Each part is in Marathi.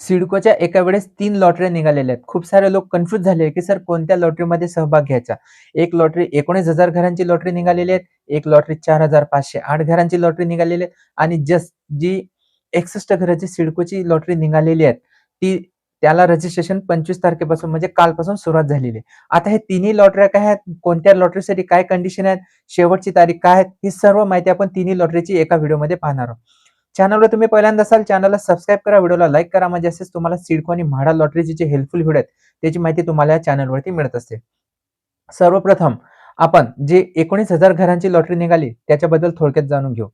सिडकोच्या एका वेळेस 3 लॉटऱ्या निघालेल्या आहेत. खूप सारे लोक कन्फ्यूज झाले, की सर कोणत्या लॉटरीमध्ये सहभाग घ्यायचा? एक लॉटरी 19,000 घरांची लॉटरी निघालेली आहे. एक लॉटरी 4,508 घरांची लॉटरी निघालेली आहे आणि जस्ट जी 61 घराची सिडकोची लॉटरी निघालेली आहे, ती त्याला रजिस्ट्रेशन 25 तारखेपासून म्हणजे कालपासून सुरुवात झालेली आहे. आता हे तिन्ही लॉटऱ्या काय आहेत? कोणत्या लॉटरीसाठी काय कंडिशन आहेत? शेवटची तारीख काय आहे? ही सर्व माहिती आपण तिन्ही लॉटरीची एका व्हिडिओमध्ये पाहणार आहोत. चॅनलवर तुम्ही पहिल्यांदा असाल, चॅनलला सबस्क्राईब करा, व्हिडिओला लाईक करा, म्हणजे असेच तुम्हाला सिडको आणि म्हाडा लॉटरीचे जे हेल्पफुल व्हिडिओ आहेत त्याची माहिती तुम्हाला या चॅनलवरती मिळत असते. सर्वप्रथम आपण जे 19,000 घरांची लॉटरी निघाली त्याच्याबद्दल थोडक्यात जाणून घेऊ.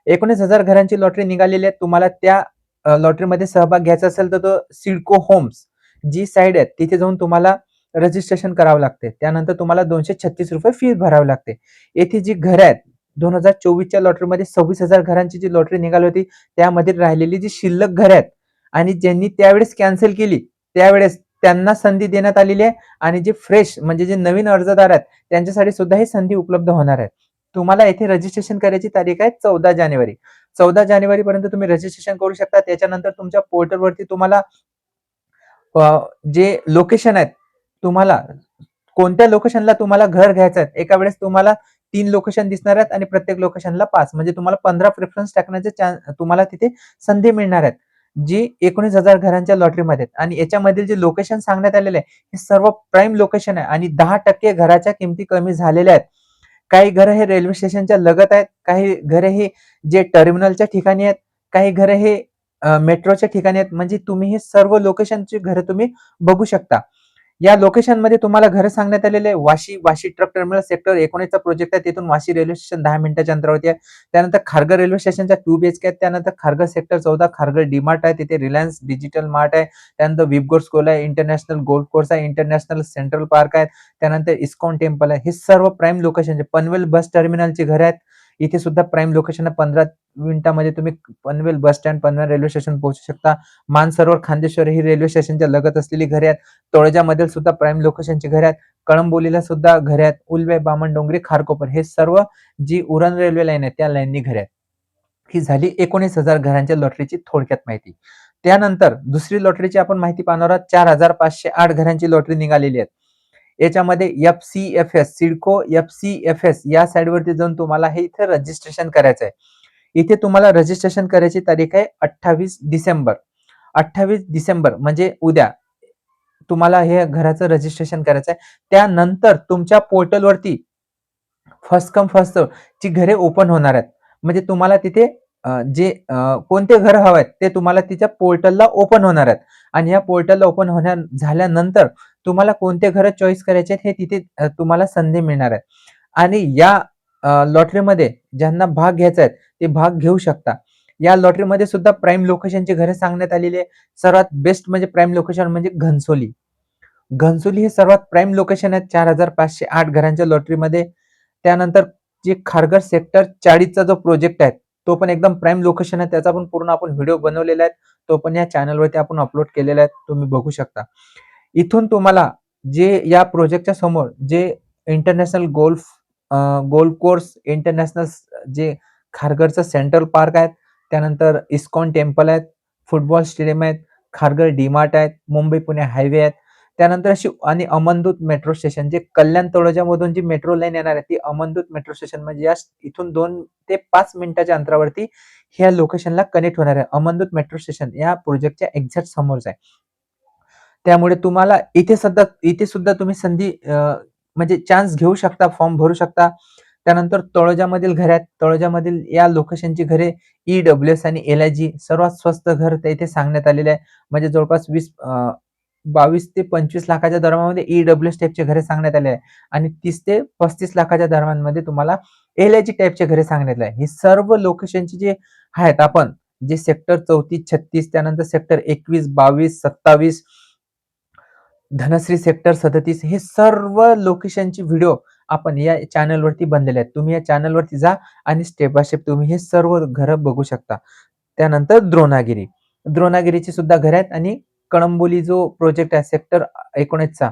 19,000 घरांची लॉटरी निघालेली आहे. तुम्हाला त्या लॉटरीमध्ये सहभाग घ्यायचा असेल तर तो सिडको होम्स जी साईड आहे तिथे जाऊन तुम्हाला रजिस्ट्रेशन करावं लागते. त्यानंतर तुम्हाला ₹236 फी भरावी लागते. येथे जी घरं आहेत 2024च्या लॉटरीमध्ये 26,000 घरांची जी लॉटरी निघाली होती त्यामध्ये राहिलेली जी शिल्लक घरं आहेत आणि ज्यांनी त्यावेळेस कॅन्सल केली त्यावेळेस त्यांना संधी देण्यात आलेली आहे आणि जे फ्रेश म्हणजे जे नवीन अर्जदार आहेत त्यांच्यासाठी सुद्धा ही संधी उपलब्ध होणार आहे. तुम्हाला येथे रजिस्ट्रेशन करायची तारीख आहे 14 जानेवारी. 14 जानेवारी पर्यंत तुम्ही रजिस्ट्रेशन करू शकता. त्याच्यानंतर तुमच्या पोर्टलवरती तुम्हाला जे लोकेशन आहेत, तुम्हाला कोणत्या लोकेशनला तुम्हाला घर घ्यायचं आहे. एका वेळेस तुम्हाला 3 लोकेशन दिसणार आहेत आणि प्रत्येक लोकेशनला 5 म्हणजे तुम्हाला 15 प्रेफरन्स टाकण्याचे तुम्हाला तिथे संधी मिळणार आहेत. जी 19,000 घरांच्या लॉटरीमध्ये आहेत आणि याच्यामधील जे लोकेशन सांगण्यात आलेले आहे, हे सर्व प्राईम लोकेशन आहे आणि 10% घराच्या किमती कमी झालेल्या आहेत. काही घरं हे रेल्वे स्टेशनच्या लगत आहेत, काही घरं हे जे टर्मिनलच्या ठिकाणी आहेत, काही घरं हे मेट्रोच्या ठिकाणी आहेत. म्हणजे तुम्ही हे सर्व लोकेशनची घरं तुम्ही बघू शकता. या लोकेशनमध्ये तुम्हाला घरं सांगण्यात आलेले आहे. वाशी ट्रक टर्मिनल सेक्टर 19 चा प्रोजेक्ट आहे. तिथून वाशी रेल्वे स्टेशन 10 मिनिटाच्या अंतरावरती आहे. त्यानंतर खारघर रेल्वे स्टेशनच्या 2 बीएचके आहेत. त्यानंतर खारघर सेक्टर 14 खारघर डीमार्ट आहे. तिथे रिलायन्स डिजिटल मार्ट आहे. त्यानंतर विबगोड स्कूल आहे, इंटरनॅशनल गोल्ड कोर्स आहे, इंटरनॅशनल सेंट्रल पार्क आहे. त्यानंतर इस्कॉन टेम्पल आहे. हे सर्व प्राईम लोकेशनचे पनवेल बस टर्मिनलची घरं आहेत. इथे सुद्धा प्राईम लोकेशन आहे. 15 मिनिटामध्ये तुम्ही Panvel bus stand, Panvel railway station पोहोचू शकता. मानसरोवर, खांदेश्वर ही रेल्वे स्टेशनच्या लगत असलेली घरे आहेत. तळोजामधील सुद्धा प्राईम लोकेशनची घरे आहेत. कळंबोलीला सुद्धा घरे आहेत. उल्वे, बामणडोंगरी, खारकोपर हे सर्व जी उरण रेल्वे लाईन आहे त्या लाईननी घरे आहेत. ही झाली 19,000 घरांच्या लॉटरीची थोडक्यात माहिती. त्यानंतर दुसरी लॉटरीची आपण माहिती पाहणार आहोत. 4,508 घरांची लॉटरी निघालेली आहे. याच्यामध्ये एफ-सी-एफ-एस सिडको एफ-सी-एफ-एस या साईडवरती जाऊन तुम्हाला हे इथे रजिस्ट्रेशन करायचं आहे. इथे तुम्हाला रजिस्ट्रेशन करायची तारीख आहे 28 डिसेंबर. 28 डिसेंबर म्हणजे उद्या तुम्हाला हे घराचं रजिस्ट्रेशन करायचं आहे. त्यानंतर तुमच्या पोर्टलवरती फर्स्ट कम फर्स्ट सर्व्ह ची घरे ओपन होणार आहेत. म्हणजे तुम्हाला तिथे जे कोणते घर हवं आहेत ते तुम्हाला तिच्या पोर्टलला ओपन होणार आहेत आणि या पोर्टलला ओपन झाल्यानंतर तुम्हाला कोणते घर चॉईस करायचे आहेत हे तिथे तुम्हाला संधी मिळणार आहे आणि या लॉटरीमध्ये ज्यांना भाग घ्यायचा आहे ते भाग घेऊ शकता. या लॉटरीमध्ये सुद्धा प्राईम लोकेशनची घरे सांगण्यात आलेली आहे. सर्वात बेस्ट म्हणजे प्राईम लोकेशन म्हणजे घनसोली. घनसोली हे सर्वात प्राईम लोकेशन आहे 4,508 घरांच्या लॉटरीमध्ये. त्यानंतर जे खारघर सेक्टर 40 चा जो प्रोजेक्ट आहे तो पण एकदम प्राईम लोकेशन आहे. त्याचा पण पूर्ण आपण व्हिडिओ बनवलेला आहे. तो पण या चॅनलवरती आपण अपलोड केलेला आहे. तुम्ही बघू शकता. इथून तुम्हाला जे या प्रोजेक्टच्या समोर जे इंटरनॅशनल गोल्फ कोर्स, इंटरनॅशनल जे खारघरचं सेंट्रल पार्क आहे, त्यानंतर इस्कॉन टेम्पल आहेत, फुटबॉल स्टेडियम आहेत, खारघर डीमार्ट आहेत, मुंबई पुणे हायवे आहेत. त्यानंतर अशी आणि अमनदूत मेट्रो स्टेशन जे कल्याण तळोजामधून जी मेट्रो लाईन येणार आहे ती अमनदूत मेट्रो स्टेशन म्हणजे या इथून 2 ते 5 मिनिटाच्या अंतरावरती ह्या लोकेशनला कनेक्ट होणार आहे. अमनदूत मेट्रो स्टेशन या प्रोजेक्टच्या एक्झॅक्ट समोरच आहे. त्यामुळे तुम्हाला इथे सुद्धा तुम्ही संधी म्हणजे चान्स घेऊ शकता, फॉर्म भरू शकता. त्यानंतर तळोजामधील घरे आहेत. तळोजामधील या लोकेशनची घरे ईडब्ल्यूएस आणि एलआयजी सर्वात स्वस्त घर इथे सांगण्यात आलेले आहे. म्हणजे जवळपास 22 ते 25 लाखाच्या दरम्यानमध्ये ईडब्ल्यूएस टाइपचे घरे सांगण्यात आले आहे आणि 30 ते 35 लाखाच्या दरम्यानमध्ये तुम्हाला एलआयजी टाइपचे घरे सांगण्यात आले आहे. ही सर्व लोकेशनची जे आहेत आपण जे सेक्टर 34, 36 त्यानंतर सेक्टर 21, 22, 27 धनश्री सेक्टर 37 हे सर्व लोकेशनची व्हिडिओ आपण या चॅनलवरती बनलेले आहेत. तुम्ही या चॅनलवरती जा आणि स्टेप बाय स्टेप तुम्ही हे सर्व घरं बघू शकता. त्यानंतर द्रोणागिरी. द्रोणागिरीची सुद्धा घरं आहेत आणि कळंबोली जो प्रोजेक्ट आहे सेक्टर 19 चा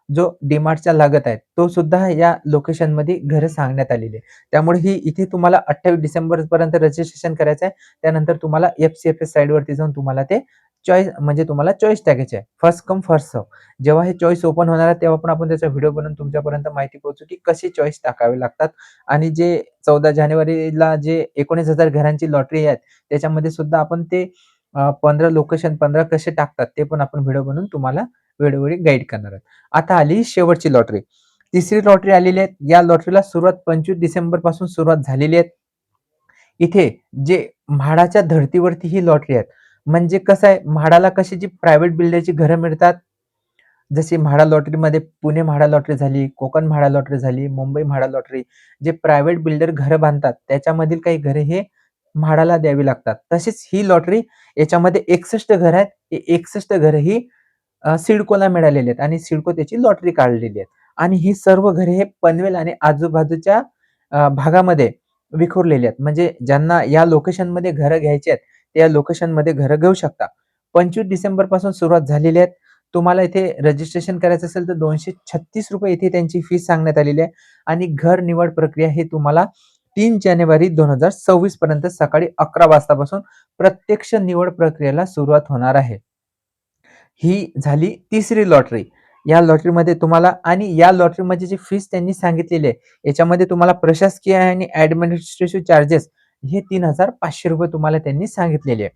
जो डीमार्टच्या लागत आहे तो सुद्धा या लोकेशनमध्ये घरं सांगण्यात आलेली आहे. त्यामुळे ही इथे तुम्हाला 28 डिसेंबर पर्यंत रजिस्ट्रेशन करायचं आहे. त्यानंतर तुम्हाला एफ-सी-एफ-एस साइटवरती जाऊन तुम्हाला ते चॉईस म्हणजे तुम्हाला चॉईस टाकायची आहे. First come first serve. जेव्हा हे चॉईस ओपन होणार आहे, तेव्हा पण आपण त्याचा व्हिडिओ बनवून तुमच्यापर्यंत माहिती पोहोचू, की कशी चॉईस टाकावे लागतात आणि जे 14 जानेवारीला जे 19,000 घरांची लॉटरी आहे, त्याच्यामध्ये सुद्धा आपण ते 15 लोकेशन 15 कसे टाकतात, ते पण आपण व्हिडिओ बनवून तुम्हाला वेळोवेळी गाईड करणार आहोत. आता आली शेवटची लॉटरी. तिसरी लॉटरी आलेली आहे. या लॉटरीला सुरुवात 25 डिसेंबरपासून सुरुवात झालेली आहे. इथे जे म्हाडाच्या धर्तीवरती ही लॉटरी आहे. म्हणजे कसं आहे, म्हाडाला कशी जी प्रायव्हेट बिल्डरची घरं मिळतात, जशी म्हाडा लॉटरीमध्ये पुणे म्हाडा लॉटरी झाली, कोकण म्हाडा लॉटरी झाली, मुंबई म्हाडा लॉटरी. जे प्रायव्हेट बिल्डर घरं बांधतात, त्याच्यामधील काही घरे हे म्हाडाला द्यावी लागतात. तशीच ही लॉटरी याच्यामध्ये 61 घरं आहेत. हे 61 घरं ही सिडकोला मिळालेली आहेत आणि सिडको त्याची लॉटरी काढलेली आहे. आणि ही सर्व घरे हे पनवेल आणि आजूबाजूच्या भागामध्ये विखुरलेली आहेत. म्हणजे ज्यांना या लोकेशनमध्ये घरं घ्यायची आहेत, ते या लोकेशनमध्ये घरं घेऊ शकता. 25 डिसेंबरपासून सुरुवात झालेली आहे. तुम्हाला इथे रजिस्ट्रेशन करायचं असेल तर ₹236 इथे त्यांची फीस सांगण्यात आलेली आहे आणि घर निवड प्रक्रिया हे तुम्हाला 3 जानेवारी 2026 पर्यंत सकाळी 11 वाजतापासून प्रत्यक्ष निवड प्रक्रियेला सुरुवात होणार आहे. ही झाली तिसरी लॉटरी. या लॉटरीमध्ये तुम्हाला आणि या लॉटरीमध्ये जी फीस त्यांनी सांगितलेली आहे, याच्यामध्ये तुम्हाला प्रशासकीय आणि ॲडमिनिस्ट्रेटिव्ह चार्जेस हे ₹3,500 तुम्हाला त्यांनी सांगितलेले आहे.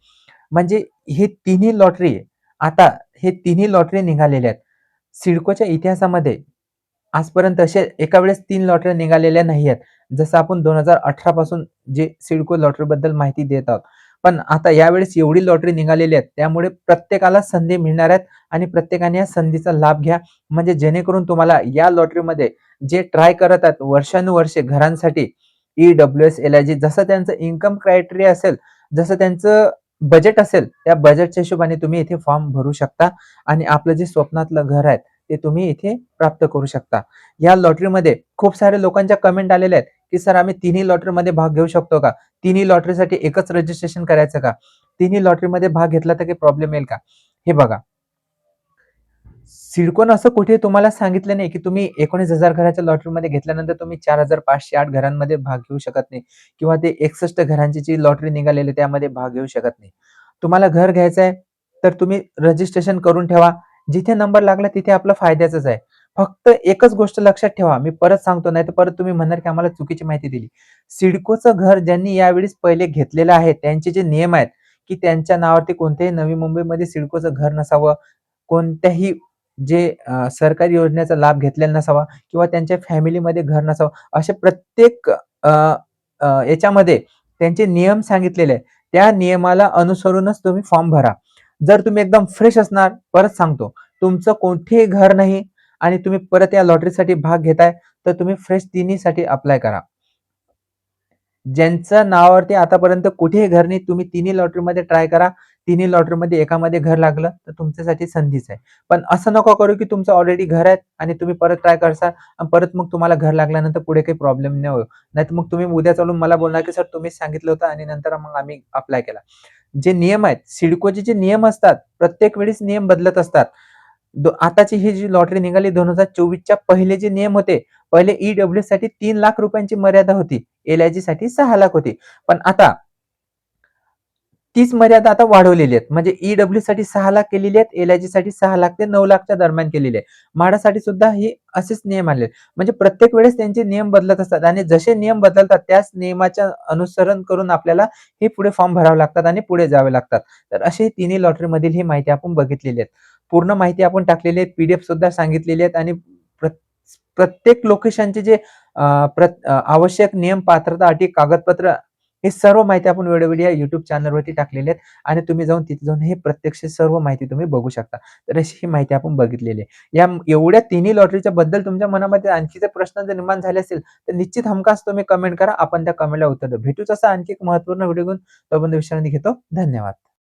म्हणजे हे तिन्ही लॉटरी आता हे तिन्ही लॉटरी निघालेल्या आहेत. सिडकोच्या इतिहासामध्ये आजपर्यंत अशा एका वेळेस 3 लॉटऱ्या निघालेल्या नाही आहेत. जसं आपण 2018 पासून जे सिडको लॉटरीबद्दल माहिती देत आहोत. पण आता यावेळेस एवढी लॉटरी निघालेली आहेत, त्यामुळे प्रत्येकाला संधी मिळणार आहेत आणि प्रत्येकाने या संधीचा लाभ घ्या. म्हणजे जेणेकरून तुम्हाला या लॉटरीमध्ये जे ट्राय करत आहेत वर्षानुवर्षे घरांसाठी ई-डब्ल्यू-एस, एल-आय-जी जसं त्यांचं इन्कम क्रायटेरिया असेल, जसं त्यांचं बजेट असेल, त्या बजेटच्या हिशोबाने तुम्ही इथे फॉर्म भरू शकता आणि आपलं जे स्वप्नातलं घर आहे, ते तुम्ही इथे प्राप्त करू शकता. या लॉटरीमध्ये खूप साऱ्या लोकांच्या कमेंट आलेल्या आहेत, की "सर आम्ही तिन्ही लॉटरीमध्ये भाग घेऊ शकतो का? तिन्ही लॉटरीसाठी एकच रजिस्ट्रेशन करायचं का? तिन्ही लॉटरीमध्ये भाग घेतला तर काही प्रॉब्लेम येईल का?" हे बघा, सिडकोनं असं कुठे तुम्हाला सांगितलं नाही, की तुम्ही 19,000 घराच्या लॉटरीमध्ये घेतल्यानंतर तुम्ही 4,508 घरांमध्ये भाग घेऊ शकत नाही किंवा ते 61 घरांची जी लॉटरी निघालेली आहे त्यामध्ये भाग घेऊ शकत नाही. तुम्हाला घर घ्यायचं आहे, तर तुम्ही रजिस्ट्रेशन करून ठेवा. जिथे नंबर लागला तिथे आपलं फायद्याचंच आहे. फक्त एकच गोष्ट लक्षात ठेवा, मी परत सांगतो नाहीतर परत तुम्ही म्हणणार, की आम्हाला चुकीची माहिती दिली. सिडकोचं घर ज्यांनी यावेळेस पहिले घेतलेलं आहे, त्यांचे जे नियम आहेत, की त्यांच्या नावावरती कोणत्याही नवी मुंबईमध्ये सिडकोचं घर नसावं. कोणत्याही जे सरकारी योजनेचा लाभ घेतलेला नसावा किंवा त्यांच्या फॅमिलीमध्ये घर नसावं. असे प्रत्येक याच्यामध्ये त्यांचे नियम सांगितलेले आहेत. त्या नियमाला अनुसरूनच तुम्ही फॉर्म भरा. जर तुम्ही एकदम फ्रेश असणार, परत सांगतो, तुमचं कोठेही घर नाही आणि तुम्ही परत या लॉटरीसाठी भाग घेताय, तर तुम्ही फ्रेश तिन्हीसाठी अप्लाय करा. ज्यांच्या नावावरती आतापर्यंत कुठेही घर नाही, तुम्ही तिन्ही लॉटरीमध्ये ट्राय करा. तिन्ही लॉटरीमध्ये एकामध्ये घर लागलं, तर तुमच्यासाठी संधीच आहे. पण असं नको करू, की तुमचं ऑलरेडी घर आहे आणि तुम्ही परत ट्राय करसाल आणि परत मग तुम्हाला घर लागल्यानंतर पुढे काही प्रॉब्लेम नाही होईल. नाहीतर मग तुम्ही उद्या चालून मला बोलणार, की "सर तुम्हीच सांगितलं होतं आणि नंतर मग आम्ही अप्लाय केला." जे नियम आहेत, सिडकोचे जे नियम असतात, प्रत्येक वेळेस नियम बदलत असतात. आताची ही जी लॉटरी निघाली 2024च्या पहिले जे नियम होते, पहिले ई-डब्ल्यू-साठी ₹3,00,000 मर्यादा होती. एल-आय-जीसाठी 6,00,000 होती. पण आता तीच मर्यादा आता वाढवलेली आहे. म्हणजे ई-डब्ल्यूसाठी 6,00,000 केलेली आहेत, एल-आय-जीसाठी 6,00,000 ते 9,00,000च्या दरम्यान केलेली आहे. म्हाडासाठी सुद्धा हे असेच नियम आले. म्हणजे प्रत्येक वेळेस त्यांचे नियम बदलत असतात आणि जसे नियम बदलतात त्याच नियमाच्या अनुसरण करून आपल्याला हे पुढे फॉर्म भरावे लागतात आणि पुढे जावे लागतात. तर अशी तिन्ही लॉटरीमधील ही माहिती आपण बघितलेली आहे. पूर्ण माहिती आपण टाकलेली आहे, पी सुद्धा सांगितलेली आहेत आणि प्र प्रत्येक लोकेशनचे जे आवश्यक नियम, पात्रता, अटी, कागदपत्र हे सर्व माहिती आपण वेळोवेळी या YouTube चॅनलवरती टाकलेली आहेत आणि तुम्ही जाऊन तिथे जाऊन हे प्रत्यक्ष सर्व माहिती तुम्ही बघू शकता. तर अशी ही माहिती आपण बघितलेली आहे. या एवढ्या तिन्ही लॉटरीच्या बद्दल तुमच्या मनामध्ये आणखी जर प्रश्न जर निर्माण झाले असेल, तर निश्चित हमखास तुम्ही कमेंट करा. आपण त्या कमेंटला उत्तर देऊ. भेटूच असा आणखी एक महत्त्वपूर्ण व्हिडिओ घेऊन. तोपर्यंत विश्रांती घेतो. धन्यवाद.